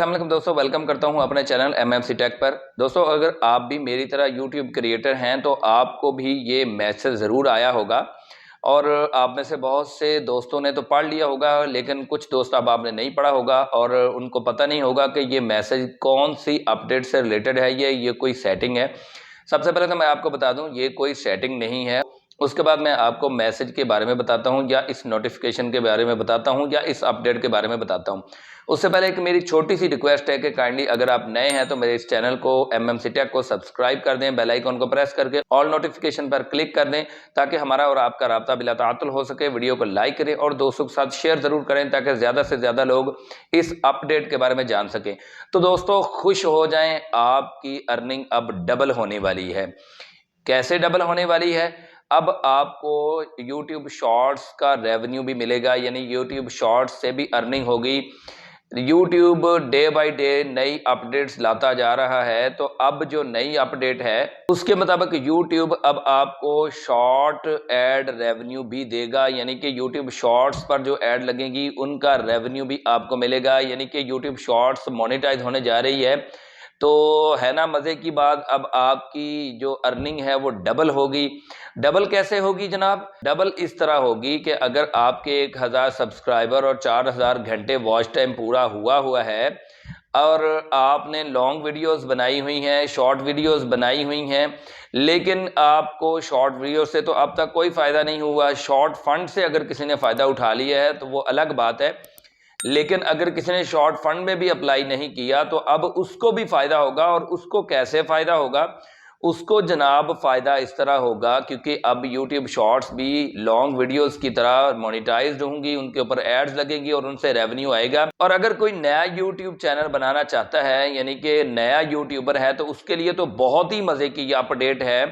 अस्सलाम वालेकुम दोस्तों, वेलकम करता हूं अपने चैनल एमएमसी टेक पर। दोस्तों, अगर आप भी मेरी तरह यूट्यूब क्रिएटर हैं तो आपको भी ये मैसेज ज़रूर आया होगा और आप में से बहुत से दोस्तों ने तो पढ़ लिया होगा, लेकिन कुछ दोस्त अब आपने नहीं पढ़ा होगा और उनको पता नहीं होगा कि ये मैसेज कौन सी अपडेट से रिलेटेड है। ये कोई सेटिंग है। सबसे पहले तो मैं आपको बता दूं, ये कोई सेटिंग नहीं है। उसके बाद मैं आपको मैसेज के बारे में बताता हूं, या इस नोटिफिकेशन के बारे में बताता हूं, या इस अपडेट के बारे में बताता हूं। उससे पहले एक मेरी छोटी सी रिक्वेस्ट है कि काइंडली अगर आप नए हैं तो मेरे इस चैनल को एमएमसी टेक को सब्सक्राइब कर दें, बेल आइकन को प्रेस करके ऑल नोटिफिकेशन पर क्लिक कर दें, ताकि हमारा और आपका राब्ता बिला तातुल हो सके। वीडियो को लाइक करें और दोस्तों के साथ शेयर जरूर करें, ताकि ज़्यादा से ज़्यादा लोग इस अपडेट के बारे में जान सकें। तो दोस्तों, खुश हो जाएं, आपकी अर्निंग अब डबल होने वाली है। कैसे डबल होने वाली है? अब आपको YouTube शॉर्ट्स का रेवेन्यू भी मिलेगा, यानी YouTube शॉर्ट्स से भी अर्निंग होगी। YouTube डे बाय डे नई अपडेट्स लाता जा रहा है, तो अब जो नई अपडेट है उसके मुताबिक YouTube अब आपको शॉर्ट एड रेवेन्यू भी देगा, यानी कि YouTube शॉर्ट्स पर जो एड लगेंगी उनका रेवेन्यू भी आपको मिलेगा। यानी कि YouTube शॉर्ट्स मोनेटाइज होने जा रही है। तो है ना मज़े की बात, अब आपकी जो अर्निंग है वो डबल होगी। डबल कैसे होगी जनाब? डबल इस तरह होगी कि अगर आपके 1000 सब्सक्राइबर और 4000 घंटे वॉच टाइम पूरा हुआ है और आपने लॉन्ग वीडियोस बनाई हुई हैं, शॉर्ट वीडियोस बनाई हुई हैं, लेकिन आपको शॉर्ट वीडियो से तो अब तक कोई फ़ायदा नहीं हुआ। शॉर्ट फंड से अगर किसी ने फ़ायदा उठा लिया है तो वो अलग बात है, लेकिन अगर किसी ने शॉर्ट फंड में भी अप्लाई नहीं किया तो अब उसको भी फ़ायदा होगा। और उसको कैसे फ़ायदा होगा? उसको जनाब फ़ायदा इस तरह होगा, क्योंकि अब YouTube शॉर्ट्स भी लॉन्ग वीडियोस की तरह मोनेटाइज्ड होंगी, उनके ऊपर एड्स लगेंगी और उनसे रेवेन्यू आएगा। और अगर कोई नया YouTube चैनल बनाना चाहता है, यानी कि नया यूट्यूबर है, तो उसके लिए तो बहुत ही मज़े की ये अपडेट है।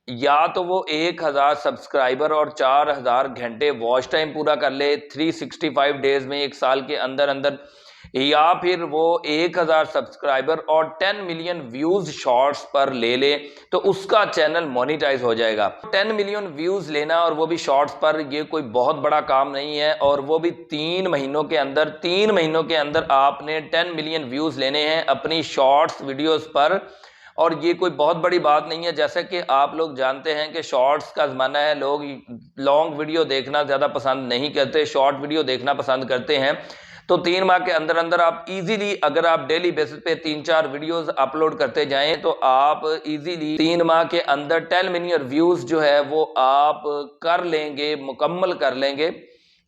या तो वो 1000 सब्सक्राइबर और 4000 घंटे वॉच टाइम पूरा कर ले 365 डेज में, एक साल के अंदर अंदर, या फिर वो 1000 सब्सक्राइबर और 10 मिलियन व्यूज शॉर्ट्स पर ले ले, तो उसका चैनल मोनेटाइज हो जाएगा। 10 मिलियन व्यूज लेना और वो भी शॉर्ट्स पर, ये कोई बहुत बड़ा काम नहीं है। और वो भी 3 महीनों के अंदर। 3 महीनों के अंदर आपने 10 मिलियन व्यूज लेने हैं अपनी शॉर्ट्स वीडियोस पर। और ये कोई बहुत बड़ी बात नहीं है। जैसे कि आप लोग जानते हैं कि शॉर्ट्स का ज़माना है, लोग लॉन्ग वीडियो देखना ज़्यादा पसंद नहीं करते, शॉर्ट वीडियो देखना पसंद करते हैं। तो 3 माह के अंदर अंदर आप इजीली, अगर आप डेली बेसिस पे 3-4 वीडियोस अपलोड करते जाएं, तो आप इजीली 3 माह के अंदर 10 मिलियन व्यूज़ जो है वो आप कर लेंगे, मुकम्मल कर लेंगे।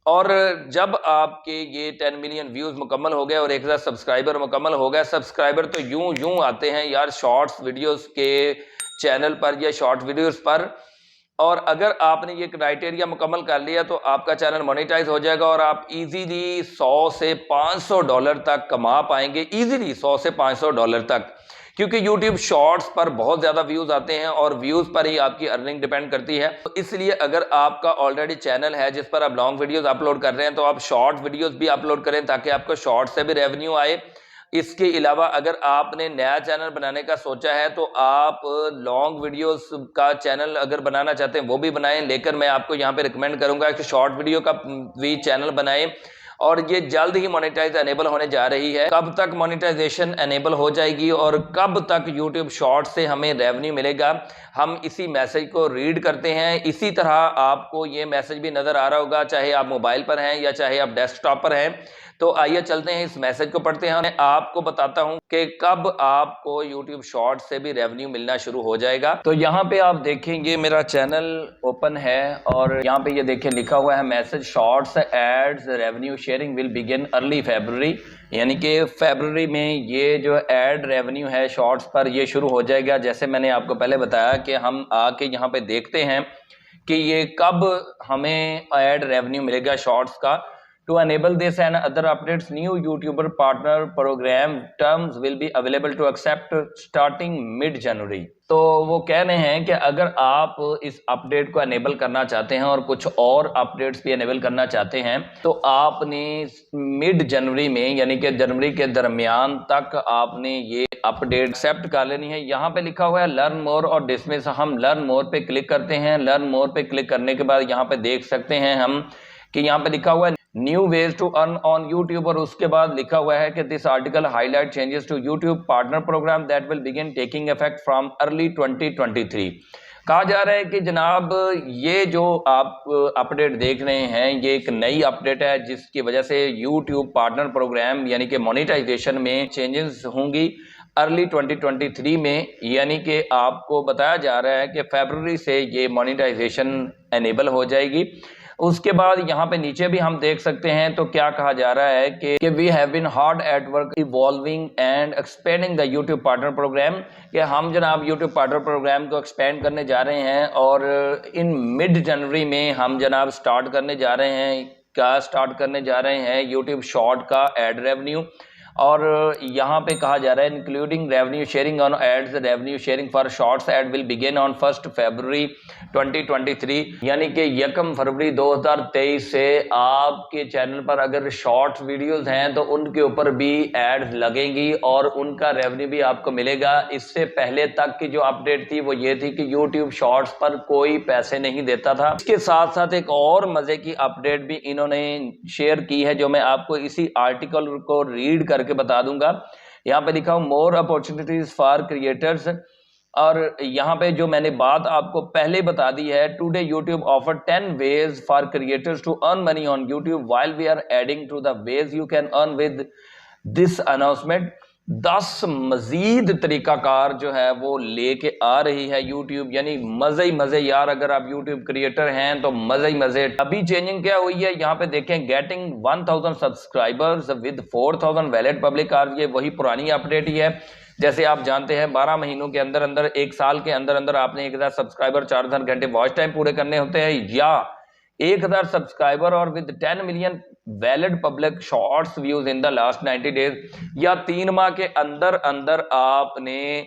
और जब आपके ये 10 मिलियन व्यूज मुकम्मल हो गए और 1000 सब्सक्राइबर मुकम्मल हो गए, सब्सक्राइबर तो यूं आते हैं यार शॉर्ट्स वीडियोस के चैनल पर या शॉर्ट वीडियोस पर। और अगर आपने ये क्राइटेरिया मुकम्मल कर लिया तो आपका चैनल मोनेटाइज हो जाएगा और आप इजीली 100 से 500 डॉलर तक कमा पाएंगे। इजीली 100 से 500 डॉलर तक, क्योंकि YouTube शॉर्ट्स पर बहुत ज़्यादा व्यूज़ आते हैं और व्यूज़ पर ही आपकी अर्निंग डिपेंड करती है। तो इसलिए अगर आपका ऑलरेडी चैनल है जिस पर आप लॉन्ग वीडियोस अपलोड कर रहे हैं, तो आप शॉर्ट वीडियोस भी अपलोड करें, ताकि आपको शॉर्ट से भी रेवेन्यू आए। इसके अलावा अगर आपने नया चैनल बनाने का सोचा है, तो आप लॉन्ग वीडियोस का चैनल अगर बनाना चाहते हैं वो भी बनाएं, लेकिन मैं आपको यहाँ पे रिकमेंड करूँगा कि शॉर्ट वीडियो का भी चैनल बनाएं। और ये जल्द ही मोनेटाइज एनेबल होने जा रही है। कब तक मोनेटाइजेशन एनेबल हो जाएगी और कब तक यूट्यूब शॉर्ट से हमें रेवेन्यू मिलेगा, हम इसी मैसेज को रीड करते हैं। इसी तरह आपको ये मैसेज भी नज़र आ रहा होगा, चाहे आप मोबाइल पर हैं या चाहे आप डेस्कटॉप पर हैं। तो आइए चलते हैं, इस मैसेज को पढ़ते हैं। मैं आपको बताता हूं कि कब आपको YouTube शॉर्ट से भी रेवेन्यू मिलना शुरू हो जाएगा। तो यहाँ पे आप देखेंगे मेरा चैनल ओपन है और यहाँ पे ये देखिए लिखा हुआ है message, shorts ads revenue sharing will begin early February, यानी कि फरवरी में ये जो एड रेवेन्यू है शॉर्ट्स पर ये शुरू हो जाएगा। जैसे मैंने आपको पहले बताया कि हम आके यहाँ पे देखते हैं कि ये कब हमें एड रेवेन्यू मिलेगा शॉर्ट्स का। To enable this and other updates, new YouTuber partner program terms will be available to accept starting mid January। तो वो कह रहे हैं कि अगर आप इस अपडेट को एनेबल करना चाहते हैं और कुछ और अपडेट्स भी एनेबल करना चाहते हैं, तो आपने मिड जनवरी में, यानी कि जनवरी के दरमियान तक आपने ये अपडेट एक्सेप्ट कर लेनी है। यहाँ पे लिखा हुआ है लर्न मोर और डिसमिस। हम लर्न मोर पे क्लिक करते हैं। लर्न मोर पे क्लिक करने के बाद यहाँ पे देख सकते हैं हम कि यहाँ पे लिखा हुआ है new ways to earn on YouTube, और उसके बाद लिखा हुआ है कि this article highlight changes to YouTube partner program that will begin taking effect from early 2023। कहा जा रहा है कि जनाब ये जो आप अपडेट देख रहे हैं ये एक नई अपडेट है जिसकी वजह से यूट्यूब पार्टनर प्रोग्राम यानी कि मोनेटाइजेशन में चेंजेस होंगी अर्ली 2023 में। यानी कि आपको बताया जा रहा है कि फरवरी से ये मोनेटाइजेशन एनेबल हो जाएगी। उसके बाद यहाँ पे नीचे भी हम देख सकते हैं तो क्या कहा जा रहा है कि we have been hard at work evolving and expanding the YouTube partner program, कि हम जनाब यूट्यूब पार्टनर प्रोग्राम को एक्सपेंड करने जा रहे हैं और इन मिड जनवरी में हम जनाब स्टार्ट करने जा रहे हैं। क्या स्टार्ट करने जा रहे हैं? यूट्यूब शॉर्ट का एड रेवेन्यू, और यहाँ पे कहा जा रहा है including revenue sharing on ads, revenue sharing for shorts ad will begin on 1 February 2023, यानी कि 1 फरवरी 2023 से आपके चैनल पर अगर शॉर्ट वीडियोस हैं तो उनके ऊपर भी एड्स लगेंगी और उनका रेवेन्यू भी आपको मिलेगा। इससे पहले तक की जो अपडेट थी वो ये थी कि यूट्यूब शॉर्ट्स पर कोई पैसे नहीं देता था। इसके साथ साथ एक और मजे की अपडेट भी इन्होंने शेयर की है जो मैं आपको इसी आर्टिकल को रीड करके बता दूंगा। यहाँ पे लिखा हूं मोर अपॉर्चुनिटीज फॉर क्रिएटर्स, और यहाँ पे जो मैंने बात आपको पहले बता दी है, today YouTube offer 10 ways for creators to earn money on YouTube while we are adding to the ways you can earn with this announcement. 10 मजीद तरीकाकार जो है वो लेके आ रही है यूट्यूब, यानी मजे ही मजे यार। अगर आप यूट्यूब क्रिएटर हैं तो मजे ही मजे। अभी चेंजिंग क्या हुई है यहाँ पे देखें, getting 1000 subscribers with 4000 valid public hour, ये वही पुरानी अपडेट ही है। जैसे आप जानते हैं 12 महीनों के अंदर अंदर, एक साल के अंदर अंदर आपने 1000 सब्सक्राइबर 4000 घंटे वॉच टाइम पूरे करने होते हैं, या 1000 सब्सक्राइबर और with 10 million valid public shorts views in the last 90 days, या 3 माह के अंदर अंदर आपने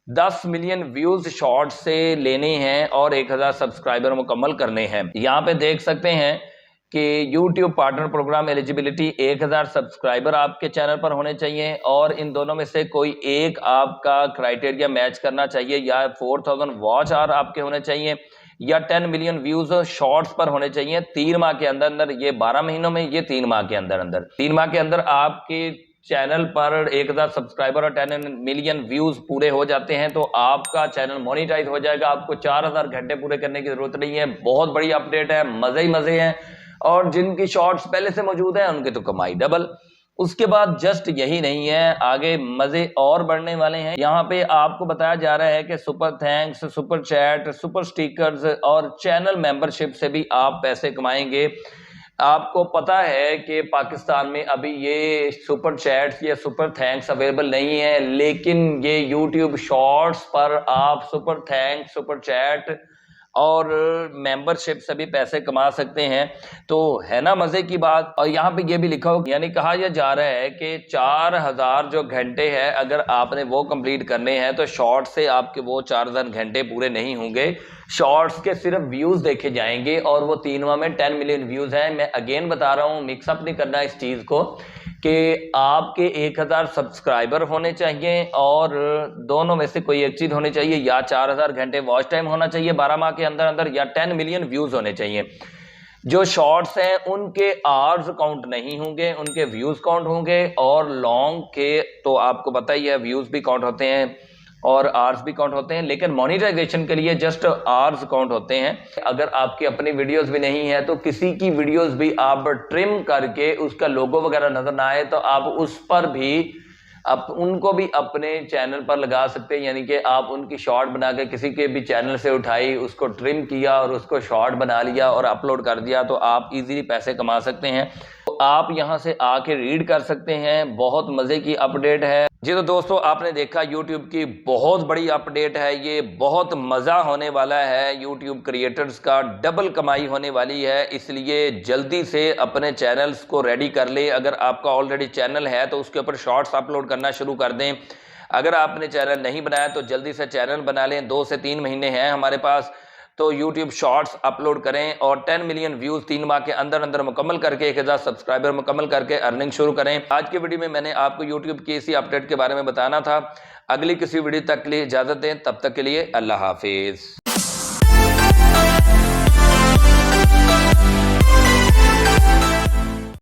10 मिलियन व्यूज शॉर्ट से लेने हैं और 1000 सब्सक्राइबर मुकम्मल करने हैं। यहाँ पे देख सकते हैं कि YouTube partner program eligibility 1000 subscriber आपके चैनल पर होने चाहिए और इन दोनों में से कोई एक आपका क्राइटेरिया मैच करना चाहिए, या 4000 वॉच आवर आपके होने चाहिए या 10 मिलियन व्यूज शॉर्ट्स पर होने चाहिए 3 माह के अंदर अंदर। ये 12 महीनों में, ये 3 माह के अंदर अंदर। 3 माह के अंदर आपके चैनल पर 1000 सब्सक्राइबर और 10 मिलियन व्यूज पूरे हो जाते हैं तो आपका चैनल मोनेटाइज हो जाएगा। आपको 4000 घंटे पूरे करने की जरूरत नहीं है। बहुत बड़ी अपडेट है, मजे ही मजे हैं, और जिनकी शॉर्ट्स पहले से मौजूद है उनकी तो कमाई डबल। उसके बाद जस्ट यही नहीं है, आगे मजे और बढ़ने वाले हैं। यहाँ पे आपको बताया जा रहा है कि super thanks, super chat, super stickers और चैनल मेंबरशिप से भी आप पैसे कमाएंगे। आपको पता है कि पाकिस्तान में अभी ये सुपर चैट्स या सुपर थैंक्स अवेलेबल नहीं है, लेकिन ये यूट्यूब शॉर्ट्स पर आप सुपर थैंक्स, सुपर चैट और मेंबरशिप से भी पैसे कमा सकते हैं। तो है ना मजे की बात। और यहाँ पे ये भी लिखा हो, यानी कहा यह जा रहा है कि 4000 जो घंटे हैं अगर आपने वो कंप्लीट करने हैं तो शॉर्ट से आपके वो 4000 घंटे पूरे नहीं होंगे। शॉर्ट्स के सिर्फ व्यूज देखे जाएंगे और वो 3 माह में 10 मिलियन व्यूज हैं। मैं अगेन बता रहा हूँ, मिक्सअप नहीं करना इस चीज को, कि आपके 1000 सब्सक्राइबर होने चाहिए और दोनों में से कोई एक चीज होनी चाहिए, या 4000 घंटे वॉच टाइम होना चाहिए 12 माह के अंदर अंदर, या 10 मिलियन व्यूज होने चाहिए। जो शॉर्ट्स हैं उनके आवर्स काउंट नहीं होंगे, उनके व्यूज काउंट होंगे, और लॉन्ग के तो आपको पता ही है व्यूज भी काउंट होते हैं और आवर्स भी काउंट होते हैं, लेकिन मोनेटाइजेशन के लिए जस्ट आवर्स काउंट होते हैं। अगर आपकी अपनी वीडियोस भी नहीं है तो किसी की वीडियोस भी आप ट्रिम करके उसका लोगो वगैरह नजर ना आए तो आप उस पर भी उनको भी अपने चैनल पर लगा सकते हैं। यानी कि आप उनकी शॉर्ट बना के किसी के भी चैनल से उठाई, उसको ट्रिम किया और उसको शॉर्ट बना लिया और अपलोड कर दिया तो आप इजीली पैसे कमा सकते हैं। तो आप यहां से आके रीड कर सकते हैं। बहुत मजे की अपडेट है जी। तो दोस्तों आपने देखा YouTube की बहुत बड़ी अपडेट है ये, बहुत मजा होने वाला है। YouTube क्रिएटर्स का डबल कमाई होने वाली है, इसलिए जल्दी से अपने चैनल्स को रेडी कर ले। अगर आपका ऑलरेडी चैनल है तो उसके ऊपर शॉर्ट्स अपलोड करना शुरू कर दें। अगर आपने चैनल नहीं बनाया तो जल्दी से चैनल बना लें। 2 से 3 महीने हैं हमारे पास, तो YouTube शॉर्ट्स अपलोड करें और 10 मिलियन व्यूज 3 माह के अंदर अंदर मुकम्मल करके 1000 सब्सक्राइबर मुकम्मल करके अर्निंग शुरू करें। आज के वीडियो में मैंने आपको YouTube की इसी अपडेट के बारे में बताना था। अगली किसी वीडियो तक के लिए इजाजत दें, तब तक के लिए अल्लाह हाफिज।